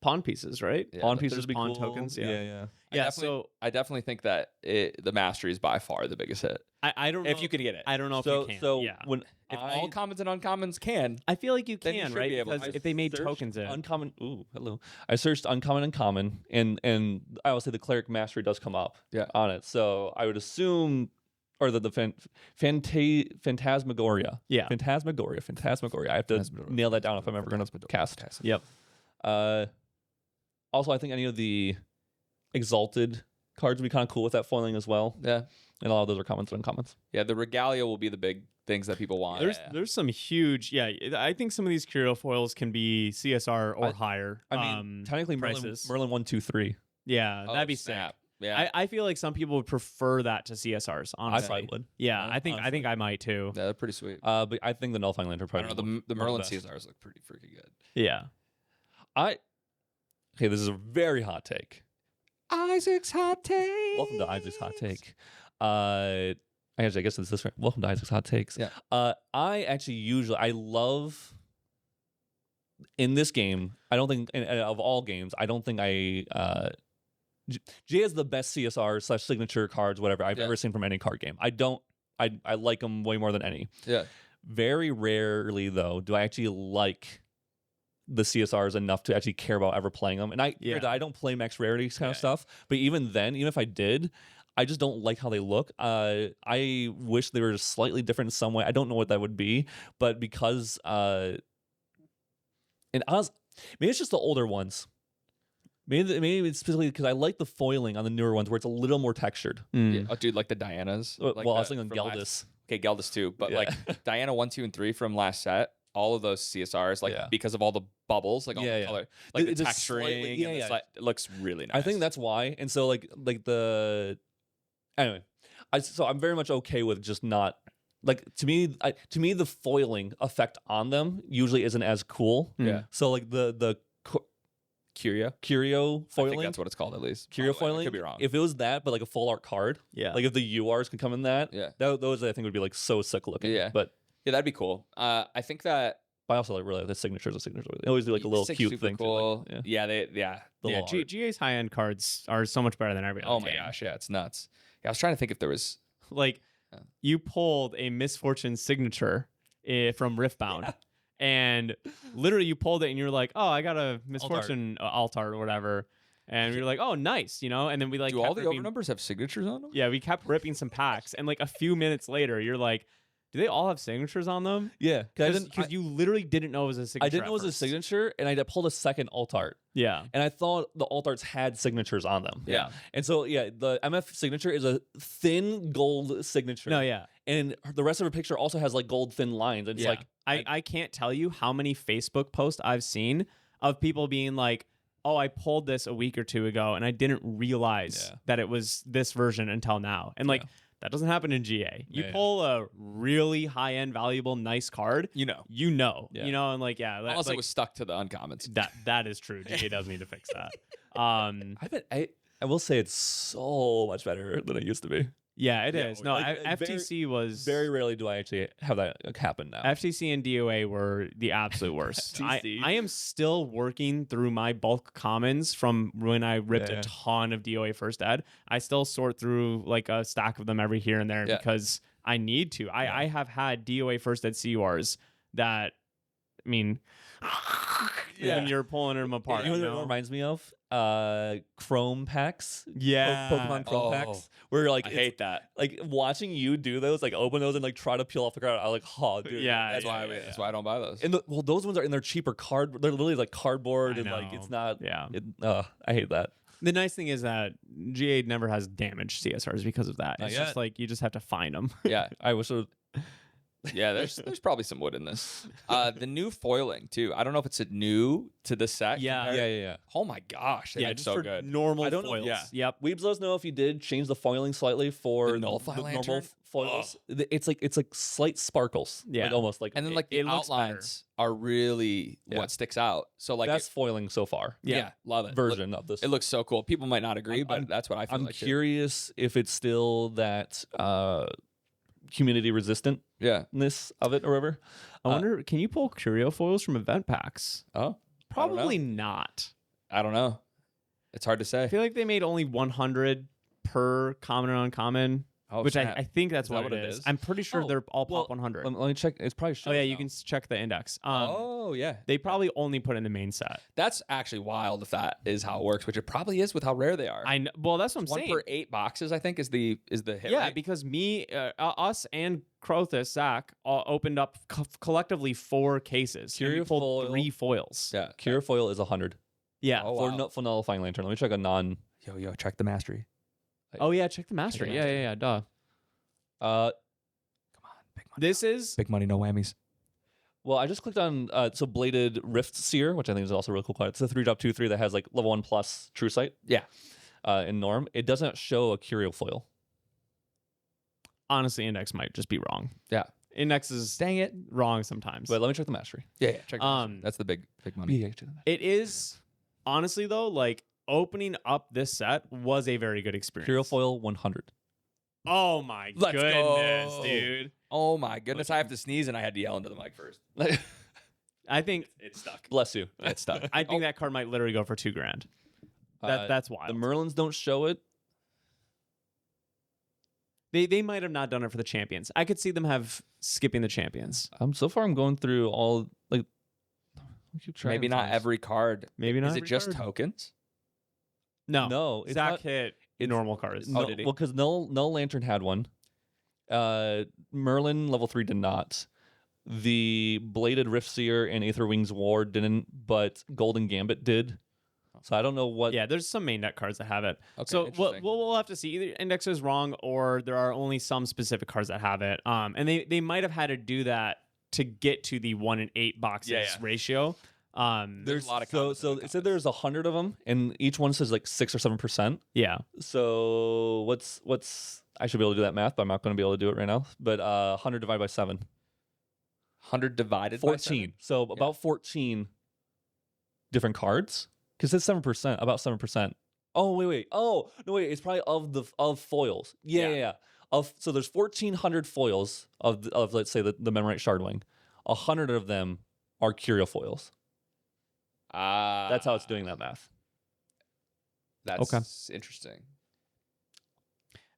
Pawn pieces, right? Yeah, Pawn but pieces there's would be pawn cool. tokens, Yeah. Yeah. I definitely think that the Mastery is by far the biggest hit. I don't know If you can get it. I don't know So if you can. so yeah. when If I all commons and uncommons can, I feel like you then you can, should right? be able Because to. if they made searched tokens in. uncommon. Ooh, hello. I searched uncommon and common, and I will say the Cleric Mastery does come up. Yeah. On it. So I would assume, or the Phantasmagoria. Yeah. Phantasmagoria. I have to nail that down if I'm ever going to cast. Yep. Also, I think any of the Exalted cards would be kind of cool with that foiling as well. yeah, And a lot of those are commons and uncommons. yeah, the regalia will be the big things that people want. There's some huge I think some of these Curio foils can be CSR or higher. I mean, technically prices. Merlin 1, 2, 3. Yeah, Oh, that'd be snap. sick. Yeah, I feel like some people would prefer that to CSRs. Honestly, I probably would. Yeah, Yeah, I think I might too. yeah, they're pretty sweet. But I think the Nullifying Lantern I probably. don't know, the one Merlin of the best. CSRs look pretty freaking good. Yeah. Okay, this is a very hot take. Isaac's hot take. Welcome to Isaac's hot take. I guess it's this. Welcome to Isaac's hot takes. Yeah. I actually I love in this game. I don't think of all games. I don't think G has the best CSR / signature cards, whatever I've ever seen from any card game. I like them way more than any. Yeah. Very rarely though do I actually like the CSRs enough to actually care about ever playing them. And I don't play max rarities kind of stuff. But even then, even if I did, I just don't like how they look. I wish they were just slightly different in some way. I don't know what that would be, but because maybe it's just the older ones. Maybe it's specifically because I like the foiling on the newer ones where it's a little more textured. Yeah. Oh, dude, like the Dianas. Like I was thinking from Geldis. Okay, Geldis too, but like Diana 1, 2, and 3 from last set, all of those CSRs, because of all the bubbles, like all the color, like the texturing, it looks really nice. I think that's why. And so anyway, I'm very much okay with just not to me the foiling effect on them usually isn't as cool. Yeah. So like the Curio foiling. I think that's what it's called at least. Curio Probably. foiling. I could be wrong. If it was that, but like a full art card. Yeah. Like if the URs could come in that. Yeah. Those I think would be like so sick looking. Yeah. But yeah, that'd be cool. I think that I also like really the signatures. They always do like a little cute super thing. cool. Too, like, Yeah. GA's high end cards are so much better than every other Oh my game. gosh, yeah, it's nuts. Yeah, I was trying to think if there was Like you pulled a Misfortune signature from Riftbound. And literally you pulled it and you're like, oh, I got a Misfortune Altart or whatever. And we were like, oh, nice, And then we do all the over numbers have signatures on them? Yeah, we kept ripping some packs. And like a few minutes later, you're like, do they all have signatures on them? Yeah. Because you literally didn't know it was a signature. I didn't know it was a signature, and I pulled a second alt art. Yeah. And I thought the alt arts had signatures on them. Yeah. And so, the MF signature is a thin gold signature. No, yeah. And the rest of her picture also has like gold thin lines. And it's like, I can't tell you how many Facebook posts I've seen of people being like, oh, I pulled this a week or two ago and I didn't realize that it was this version until now. And like, that doesn't happen in GA. You pull a really high-end, valuable, nice card, you know, and like, unless it was stuck to the uncommons. That is true. GA does need to fix that. I will say it's so much better than it used to be. Yeah, it is. No, FTC was very rarely do I actually have that happen now. FTC and DOA were the absolute worst. I am still working through my bulk commons from when I ripped a ton of DOA first ed. I still sort through like a stack of them every here and there because I need to. I have had DOA first ed CURs that I mean, when you're pulling them apart. You know what it reminds me of? Chrome packs. Yeah. Pokemon Chrome packs. Where like I hate that. like watching you do those, like open those and like try to peel off the card. I like, oh, dude. Yeah, That's why I don't buy those. And well, those ones are in their cheaper card. They're literally like cardboard, I and like know. it's not. Yeah. I hate that. The nice thing is that GA never has damaged CSRs because of that. Not It's yet. just like you just have to find them. Yeah, I wish. yeah. There's probably some wood in this. The new foiling too. I don't know if it's a new to the set. Yeah. Yeah. Oh my gosh, they yeah, look just so for good. normal I don't know- foils. yeah. Yep. Weebs, let us know if you did change the foiling slightly for The nullify normal lantern? foils. It's like slight sparkles. Yeah. like almost like And then like the it looks better. outlines are really Yeah. what sticks out. So like best foiling so far yeah, love it. version of this. It looks so cool. People might not agree, but I'm- that's what I feel I'm like. too. curious if it's still that humidity resistantness Yeah. of it or whatever. I wonder, can you pull curio foils from event packs? Oh, I don't know. Probably not. I don't know. It's hard to I say. feel like they made only 100 per common and uncommon, Oh, which snap. I think that's Is that what what it it is. is? I'm pretty sure Oh, they're all well, pop 100. Let me check. It's probably Oh yeah, you now. can check the index. Oh yeah. They probably only put in the main set. That's actually wild if that is how it works, which it probably is with how rare they are. I know, well, that's what I'm One saying. per 8 boxes, I think, is the hit. Yeah, rate. because us and Crothus, Zach, all opened up collectively 4 cases. And we Curio pulled foil. 3 foils. yeah. Cure foil is 100 Yeah. Oh, Oh, wow. for nullifying lantern. Let me check a non. Yo, check the mastery. yeah, check the master. the Yeah, duh. Come on, big money. This is Big money, no whammies. Well, I just clicked on so bladed Rift Seer, which I think is also a really cool card. It's a 3-drop 2/3 that has like level 1 plus True Sight. Yeah. In norm, it doesn't show a curio foil. honestly, index might just be wrong. Yeah. Index is Dang it. wrong sometimes. But let me check the mastery. Yeah. Check. That's the big money. It is honestly though, like opening up this set was a very good experience. Curio foil 100. Oh my Let's goodness, go. dude. Oh my goodness! I have to sneeze and I had to yell into the mic first. I think It's stuck. Bless you. It's stuck. I think that card might literally go for $2,000. That's wild. The Merlins don't show it. They might have not done it for the champions. I could see them skipping the champions. So far I'm going through all like. keep trying Maybe not things. every card. Maybe not. Is it every just card. tokens? No, it's Zach not- hit it's- normal cards. No, did he? well, because Null Lantern had one. Merlin level 3 did not. The Bladed Rift Seer and Aether Wings War didn't, but Golden Gambit did. So I don't know what. Yeah, there's some main deck cards that have it. Okay, So interesting. we'll have to see. Either index is wrong or there are only some specific cards that have it. And they might have had to do that to get to the 1 in 8 boxes Yeah, yeah. ratio. There's a lot of so comments in the it said there's 100 of them, and each one says like 6 or 7%. Yeah. So what's I should be able to do that math, but I'm not going to be able to do it right now. But 100 divided by 7, 100 divided by 14. So about 14 different cards. Because it's 7%, about 7%. Oh wait. Oh no, wait. It's probably of foils. Yeah. So there's 1,400 foils of let's say the Memorite Shardwing. 100 of them are curio foils. That's how it's doing that math. That's interesting.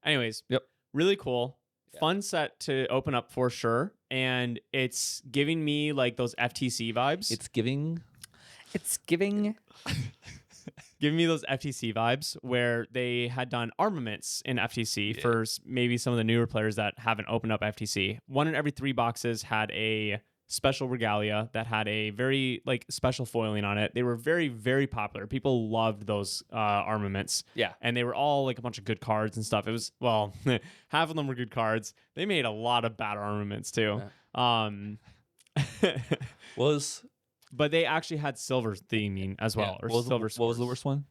Anyways. Yep. Really cool. Yeah. Fun set to open up for sure. And it's giving me like those FTC vibes. It's giving. Giving me those FTC vibes where they had done armaments in FTC for maybe some of the newer players that haven't opened up FTC. 1 in every 3 boxes had a special regalia that had a very like special foiling on it. They were very, very popular. People loved those armaments. Yeah. And they were all like a bunch of good cards and stuff. It was, well, half of them were good cards. They made a lot of bad armaments too. But they actually had silver theming as well, or silver. What was the worst one?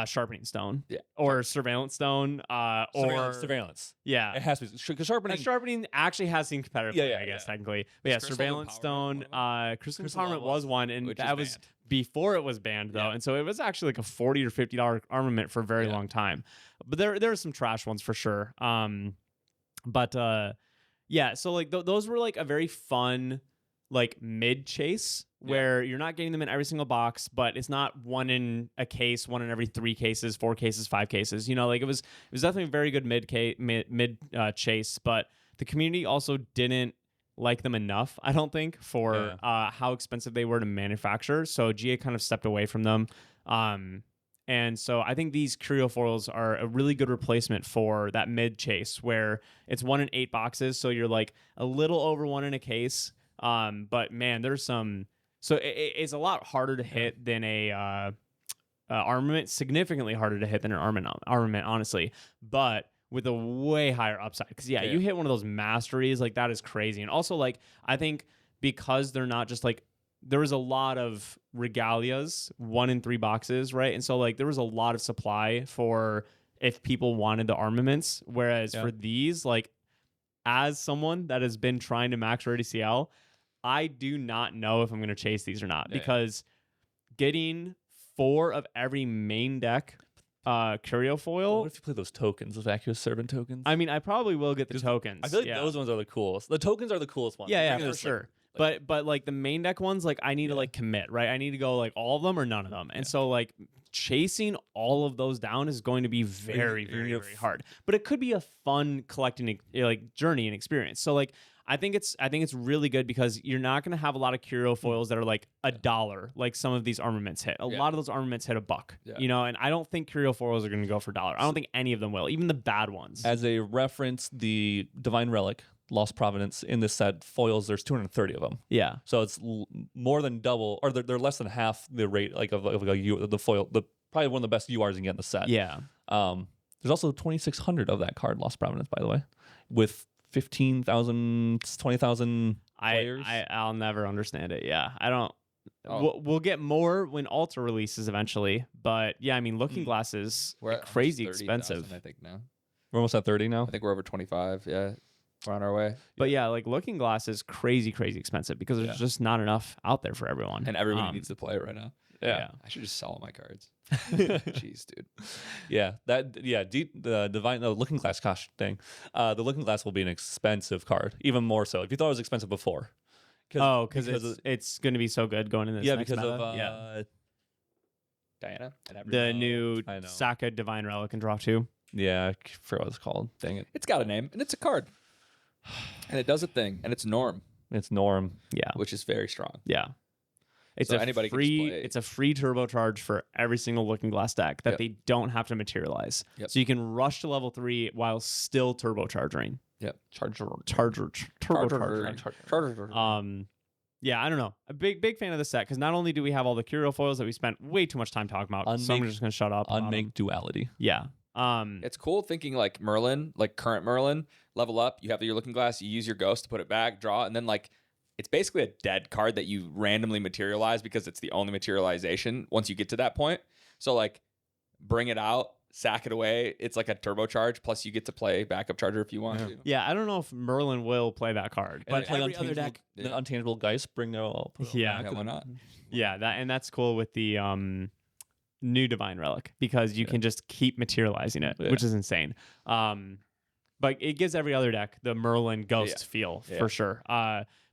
Sharpening stone, Yeah. or surveillance stone, or Surveillance. yeah. It has to be because sharpening. Sharpening actually has seen competitive, Yeah, play, yeah, I guess yeah. technically. But yeah, Crystal surveillance Empowerment stone, one of Crystal Crystal Empowerment was one, and which that is was banned. before it was banned though, and so it was actually like a $40 or $50 armament for a very long time. But there are some trash ones for sure. Yeah, so like those were like a very fun like mid chase where you're not getting them in every single box, but it's not 1 in a case, 1 in every 3 cases, 4 cases, 5 cases. You know, like it was definitely a very good mid chase, but the community also didn't like them enough, I don't think, for how expensive they were to manufacture. So GA kind of stepped away from them. And so I think these curio foils are a really good replacement for that mid chase where it's 1 in 8 boxes. So you're like a little over 1 in a case. But man, there's some. So it's a lot harder to hit than a armament, significantly harder to hit than an armament, honestly. But with a way higher upside. Because, you hit one of those masteries, like that is crazy. And also, like, I think because they're not just like, there was a lot of regalias, 1 in 3 boxes, right? And so like there was a lot of supply for if people wanted the armaments. Whereas for these, like as someone that has been trying to max rate CL, I do not know if I'm going to chase these or not because getting 4 of every main deck curio foil. What if you play those tokens, those Vacuous Servant tokens? I mean, I probably will get the tokens. I feel like those ones are the coolest. The tokens are the coolest ones. Yeah, for sure. But like the main deck ones, like I need to like commit, right? I need to go like all of them or none of them. And so like chasing all of those down is going to be very, very, very hard. But it could be a fun collecting like journey and experience. So like I think it's really good because you're not going to have a lot of curio foils that are like $1, like some of these armaments hit. A lot of those armaments hit $1, you know, and I don't think curio foils are going to go for $1. I don't think any of them will, even the bad ones. As a reference, the Divine Relic, Lost Providence, in this set, foils, there's 230 of them. Yeah. So it's more than double, or they're less than half the rate like of the foil, probably one of the best URs you can get in the set. Yeah. There's also 2,600 of that card, Lost Providence, by the way, with 15,000, 20,000 players. I'll never understand it. Yeah, I don't. We'll get more when Alta releases eventually, but yeah, I mean, Looking Glass is crazy expensive. I think now We're almost at 30 now. I think we're over 25. Yeah, we're on our way. But yeah, like Looking Glass is crazy expensive because there's just not enough out there for everyone, and everybody needs to play it right now. Yeah. I should just sell all my cards. Jeez, dude. The Looking Glass gosh thing. The Looking Glass will be an expensive card, even more so. If you thought it was expensive before. Because it's going to be so good going in this next because meta. Diana and the new Saka Divine Relic and draw 2. Yeah, I forgot what it's called. Dang it. It's got a name, and it's a card. And it does a thing, and it's Norm. It's Norm. Yeah. Which is very strong. Yeah. It's so a anybody free. can play. It's a free turbocharge for every single Looking Glass deck that they don't have to materialize. So you can rush to level 3 while still turbocharging. Yep. Turbocharging. Yeah, I don't know. A big fan of the set because not only do we have all the curio foils that we spent way too much time talking about, so I'm just gonna shut up. Unmake duality. Yeah. It's cool thinking like Merlin, like current Merlin, level up. You have your Looking Glass. You use your Ghost to put it back, draw, and then like. It's basically a dead card that you randomly materialize because it's the only materialization once you get to that point. So like bring it out, sack it away. It's like a turbocharge. Plus you get to play backup charger if you want to. Yeah, I don't know if Merlin will play that card, but every other deck, the Untangible Geist, bring it all. Yeah, why not? Yeah, that's cool with the new Divine Relic because you can just keep materializing it, which is insane. But it gives every other deck the Merlin Ghost feel for sure.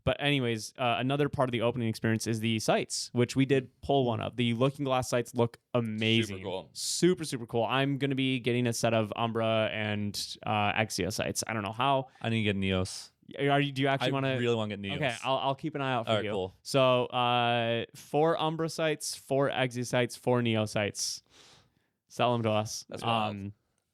But anyways, another part of the opening experience is the sights, which we did pull one up. The Looking Glass sights look amazing. Super cool. Super cool. I'm going to be getting a set of Umbra and Exia sights. I don't know how. I need to get Neos. Do you actually want to? I really want to get Neos. Okay, I'll keep an eye out for you. Cool. So 4 Umbra sights, 4 Exia sights, 4 Neo sights. Sell them to us. That's wild. I'm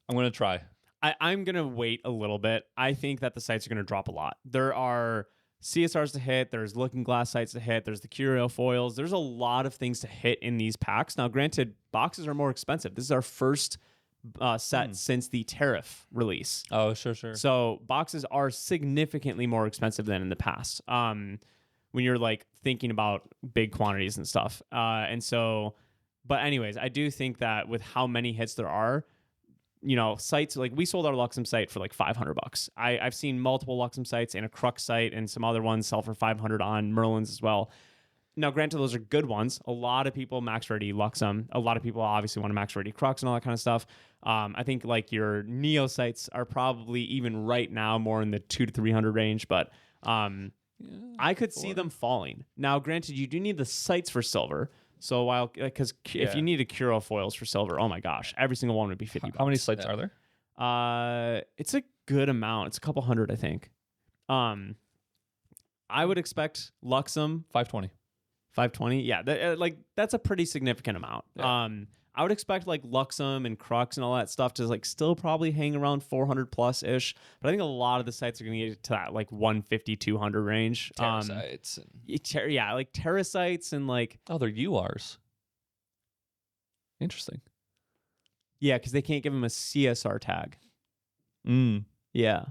going to try. I'm going to wait a little bit. I think that the sights are going to drop a lot. There are CSRs to hit, there's Looking Glass sights to hit, there's the curio foils, there's a lot of things to hit in these packs. Now granted, boxes are more expensive. This is our first set since the tariff release. Oh, sure. So boxes are significantly more expensive than in the past when you're like thinking about big quantities and stuff. And so, but anyways, I do think that with how many hits there are, you know, sites like we sold our Luxem site for like $500. I've seen multiple Luxem sites and a Crux site and some other ones sell for $500 on Merlin's as well. Now, granted, those are good ones. A lot of people max ready Luxem. A lot of people obviously want to max ready Crux and all that kind of stuff. I think like your Neo sites are probably even right now more in the 200 to 300 range, but I could see them falling. Now, granted, you do need the sites for silver. So while, because if you needed curio foils for silver, oh my gosh, every single one would be $50. How many sites are there? It's a good amount. It's a couple hundred, I think. I would expect Luxem 520. 520. Yeah, that's a pretty significant amount. Yeah. I would expect like Luxem and Crux and all that stuff to like still probably hang around 400 plus ish. But I think a lot of the sites are going to get to that like 150, 200 range. Terrasites. Yeah, like Terrasites and like. Oh, they're URs. Interesting. Yeah, because they can't give them a CSR tag. Yeah.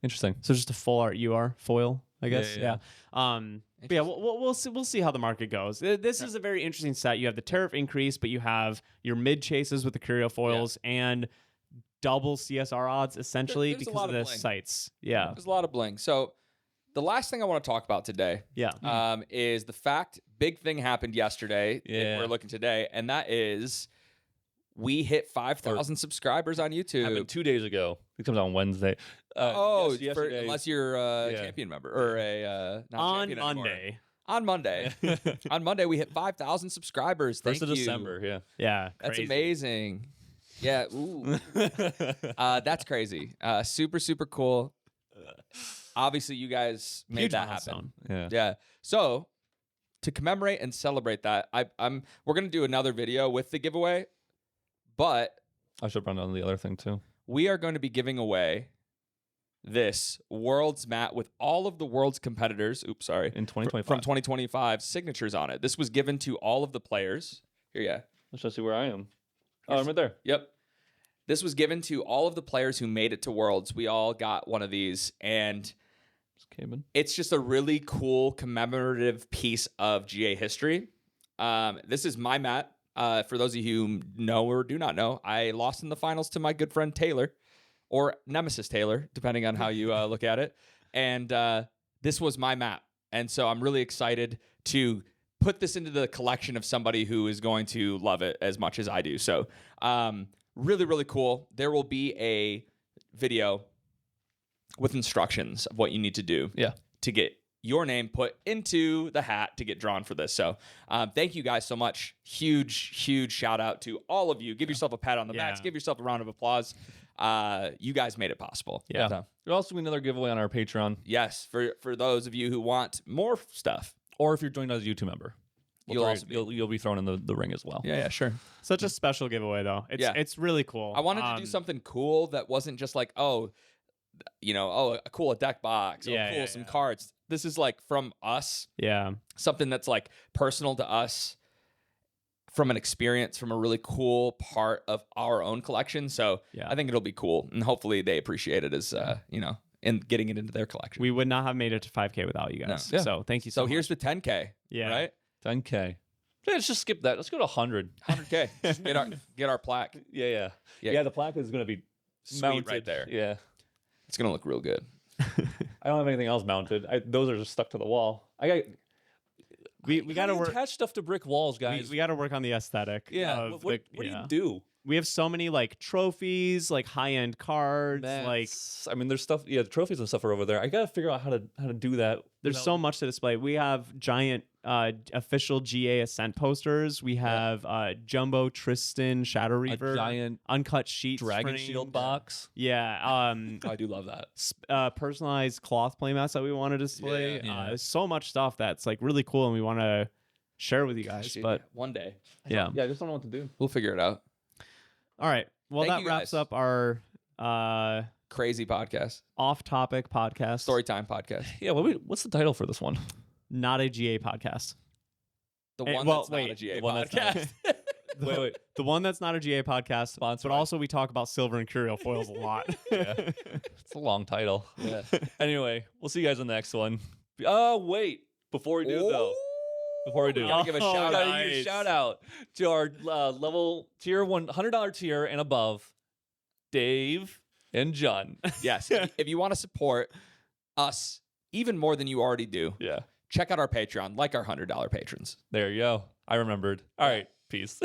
Interesting. So just a full art UR foil, I guess. Yeah. But yeah, we'll see how the market goes. This is a very interesting set. You have the tariff increase, but you have your mid chases with the curio foils and double CSR odds essentially There's a because lot of of the bling. sites. Yeah. There's a lot of bling. So the last thing I want to talk about today is the fact big thing happened yesterday. Yeah. We're looking today, and that is we hit 5,000 subscribers on YouTube. Happened 2 days ago. It comes out on Wednesday. Yesterday. Unless you're a champion member or a not On champion anymore. Monday. On Monday. On Monday, we hit 5,000 subscribers. Thank 1st of you. December, yeah. Yeah. That's crazy. amazing. Yeah. Ooh. That's crazy. Super, super cool. Obviously, you guys made Huge that milestone. happen. Yeah. Yeah. So to commemorate and celebrate that, we're gonna do another video with the giveaway, but I should run on the other thing too. we are going to be giving away this Worlds mat with all of the world's competitors. Oops, sorry. In 2025. From 2025 signatures on it. This was given to all of the players. Here, yeah. Let's just see where I am. Oh, I'm right there. Yep. This was given to all of the players who made it to Worlds. We all got one of these, and Just came in. it's just a really cool commemorative piece of GA history. This is my mat. For those of you who know or do not know, I lost in the finals to my good friend Taylor, or Nemesis Taylor, depending on how you look at it. And this was my mat. And so I'm really excited to put this into the collection of somebody who is going to love it as much as I do. So really, really cool. There will be a video with instructions of what you need to do to get your name put into the hat to get drawn for this. So thank you guys so much. Huge shout out to all of you. Give yourself a pat on the back. Give yourself a round of applause. You guys made it possible. Yeah. So, There'll also be another giveaway on our Patreon. yes, for those of you who want more stuff. Or if you're joining as a YouTube member. You'll be thrown in the ring as well. Yeah, sure. Such a special giveaway though. It's really cool. I wanted to do something cool that wasn't just like, a cool deck box, some cards. This is like from us. Yeah. Something that's like personal to us, from an experience, from a really cool part of our own collection. So I think it'll be cool, and hopefully they appreciate it as and getting it into their collection. We would not have made it to 5K without you guys. No. Yeah. So thank you so much. Here's the 10K. Yeah. Right. 10K. Yeah, let's just skip that. Let's go to 100. 100K. Just get our plaque. Yeah. The plaque is going to be Sweet mounted right there. Yeah. It's gonna look real good. I don't have anything else mounted. Those are just stuck to the wall. We got to work. Attach stuff to brick walls, guys. We got to work on the aesthetic. Yeah. What do you do? We have so many like trophies, like high end cards. There's stuff. Yeah, the trophies and stuff are over there. I gotta figure out how to do that. There's so much to display. We have giant official GA Ascent posters. We have jumbo Tristan Shadow Reaver, a giant uncut sheet Dragon framed. Shield box. Yeah. I do love that. Personalized cloth playmats that we want to display. Yeah. There's so much stuff that's like really cool, and we want to share with you guys. But one day, I just don't know what to do. we'll figure it out. all right. Well, Thank that you wraps guys. up our Crazy podcast, off-topic podcast. Storytime podcast. Yeah. What's the title for this one? Not a GA podcast. The Eh, one well, that's wait, not a GA the one that's not- podcast. Wait. The one that's not a GA podcast, Sponsored but by- also we talk about silver and curio foils a lot. Yeah. It's a long title. Yeah. Anyway, we'll see you guys in the next one. Oh, wait. Before we do, though. Before we do. Gotta give a shout out. Gotta give a shout out to our level tier $100 tier and above, Dave and John. Yes. If you want to support us even more than you already do, Yeah. check out our Patreon, like our $100 patrons. There you go. I remembered. All right. Peace.